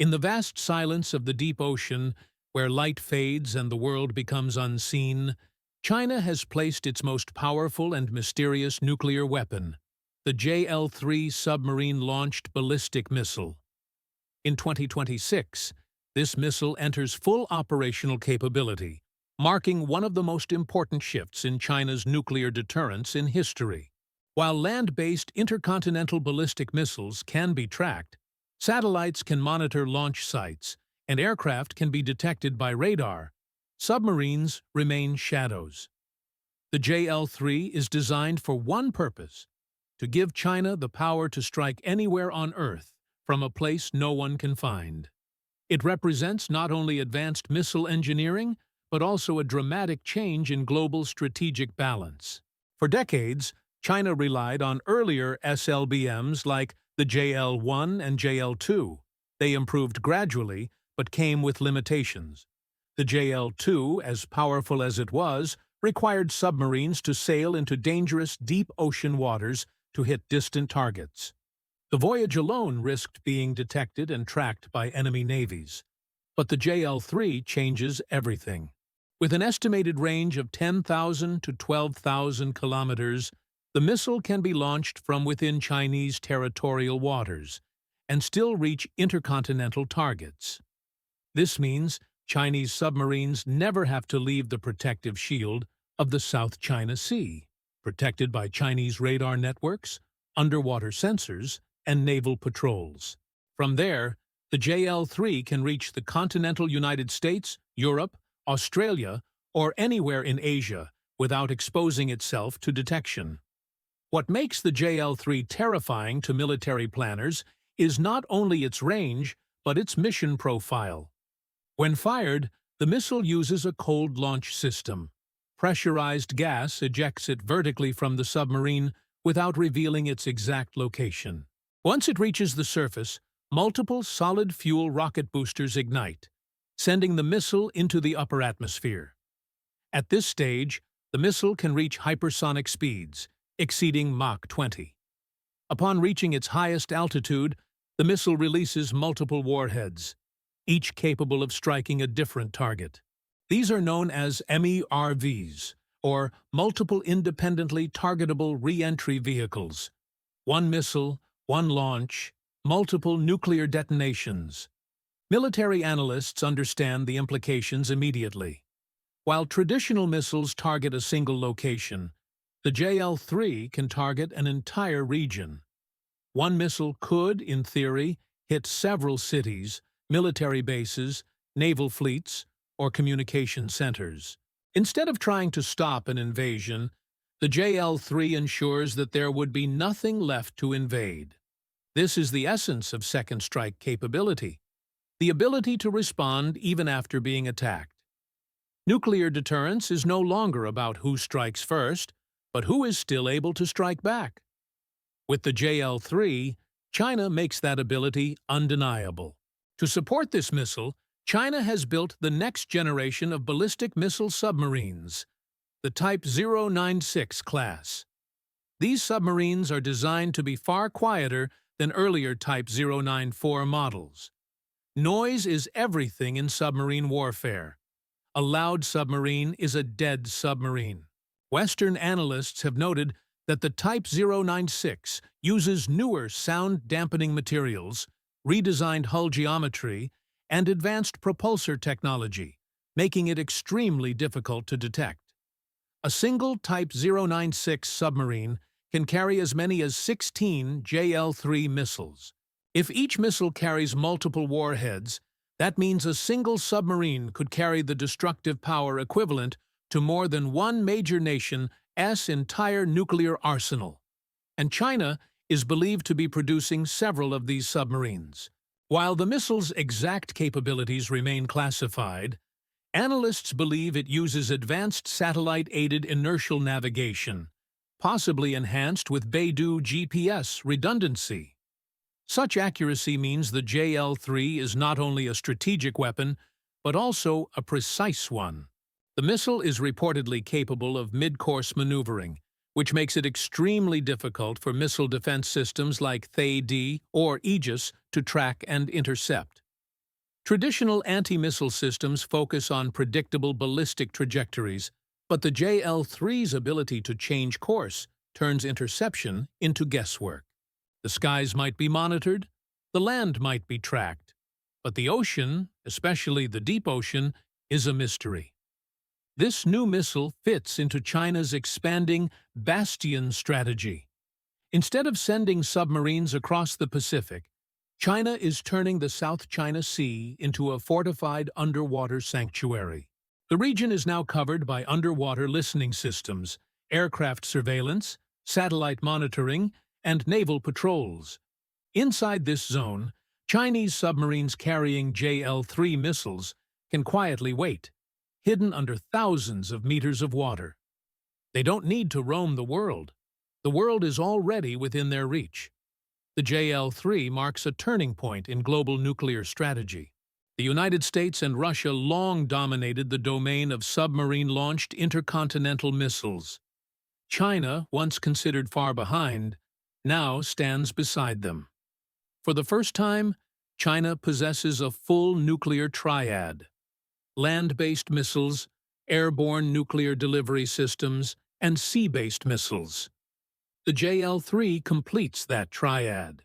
In the vast silence of the deep ocean, where light fades and the world becomes unseen, China has placed its most powerful and mysterious nuclear weapon, the JL-3 submarine-launched ballistic missile. In 2026, this missile enters full operational capability, marking one of the most important shifts in China's nuclear deterrence in history. While land-based intercontinental ballistic missiles can be tracked, satellites can monitor launch sites, and aircraft can be detected by radar, submarines remain shadows. The JL-3 is designed for one purpose: to give China the power to strike anywhere on Earth from a place no one can find. It represents not only advanced missile engineering, but also a dramatic change in global strategic balance. For decades, China relied on earlier SLBMs like the JL-1 and JL-2. They improved gradually, but came with limitations. The JL-2, as powerful as it was, required submarines to sail into dangerous deep ocean waters to hit distant targets. The voyage alone risked being detected and tracked by enemy navies. But the JL-3 changes everything. With an estimated range of 10,000 to 12,000 kilometers, the missile can be launched from within Chinese territorial waters and still reach intercontinental targets. This means Chinese submarines never have to leave the protective shield of the South China Sea, protected by Chinese radar networks, underwater sensors, and naval patrols. From there, the JL-3 can reach the continental United States, Europe, Australia, or anywhere in Asia without exposing itself to detection. What makes the JL-3 terrifying to military planners is not only its range, but its mission profile. When fired, the missile uses a cold launch system. Pressurized gas ejects it vertically from the submarine without revealing its exact location. Once it reaches the surface, multiple solid-fuel rocket boosters ignite, sending the missile into the upper atmosphere. At this stage, the missile can reach hypersonic speeds, exceeding Mach 20. Upon reaching its highest altitude, the missile releases multiple warheads, each capable of striking a different target. These are known as MIRVs, or Multiple Independently Targetable Re-Entry Vehicles. One missile, one launch, multiple nuclear detonations. Military analysts understand the implications immediately. While traditional missiles target a single location, the JL-3 can target an entire region. One missile could, in theory, hit several cities, military bases, naval fleets, or communication centers. Instead of trying to stop an invasion, the JL-3 ensures that there would be nothing left to invade. This is the essence of second strike capability, the ability to respond even after being attacked. Nuclear deterrence is no longer about who strikes first, but who is still able to strike back. With the JL-3, China makes that ability undeniable. To support this missile, China has built the next generation of ballistic missile submarines, the Type 096 class. These submarines are designed to be far quieter than earlier Type 094 models. Noise is everything in submarine warfare. A loud submarine is a dead submarine. Western analysts have noted that the Type 096 uses newer sound-dampening materials, redesigned hull geometry, and advanced propulsor technology, making it extremely difficult to detect. A single Type 096 submarine can carry as many as 16 JL-3 missiles. If each missile carries multiple warheads, that means a single submarine could carry the destructive power equivalent to more than one major nation's entire nuclear arsenal. And China is believed to be producing several of these submarines. While the missile's exact capabilities remain classified, analysts believe it uses advanced satellite-aided inertial navigation, possibly enhanced with Beidou GPS redundancy. Such accuracy means the JL-3 is not only a strategic weapon, but also a precise one. The missile is reportedly capable of mid-course maneuvering, which makes it extremely difficult for missile defense systems like THAAD or Aegis to track and intercept. Traditional anti-missile systems focus on predictable ballistic trajectories, but the JL-3's ability to change course turns interception into guesswork. The skies might be monitored, the land might be tracked, but the ocean, especially the deep ocean, is a mystery. This new missile fits into China's expanding bastion strategy. Instead of sending submarines across the Pacific, China is turning the South China Sea into a fortified underwater sanctuary. The region is now covered by underwater listening systems, aircraft surveillance, satellite monitoring, and naval patrols. Inside this zone, Chinese submarines carrying JL-3 missiles can quietly wait, hidden under thousands of meters of water. They don't need to roam the world. The world is already within their reach. The JL-3 marks a turning point in global nuclear strategy. The United States and Russia long dominated the domain of submarine-launched intercontinental missiles. China, once considered far behind, now stands beside them. For the first time, China possesses a full nuclear triad: land-based missiles, airborne nuclear delivery systems, and sea-based missiles. The JL-3 completes that triad.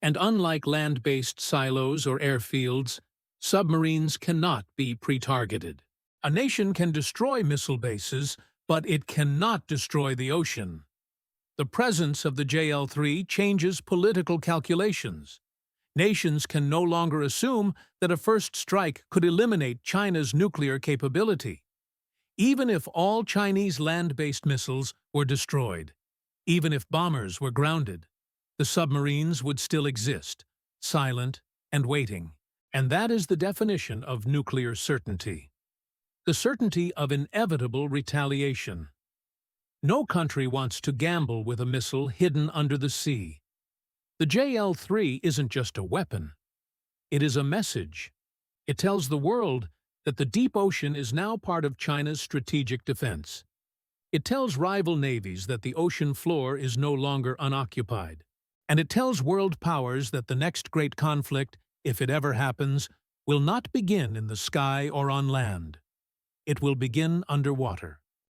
And unlike land-based silos or airfields, submarines cannot be pre-targeted. A nation can destroy missile bases, but it cannot destroy the ocean. The presence of the JL-3 changes political calculations. Nations can no longer assume that a first strike could eliminate China's nuclear capability. Even if all Chinese land-based missiles were destroyed, even if bombers were grounded, the submarines would still exist, silent and waiting. And that is the definition of nuclear certainty. The certainty of inevitable retaliation. No country wants to gamble with a missile hidden under the sea. The JL-3 isn't just a weapon. It is a message. It tells the world that the deep ocean is now part of China's strategic defense. It tells rival navies that the ocean floor is no longer unoccupied. And it tells world powers that the next great conflict, if it ever happens, will not begin in the sky or on land. It will begin underwater.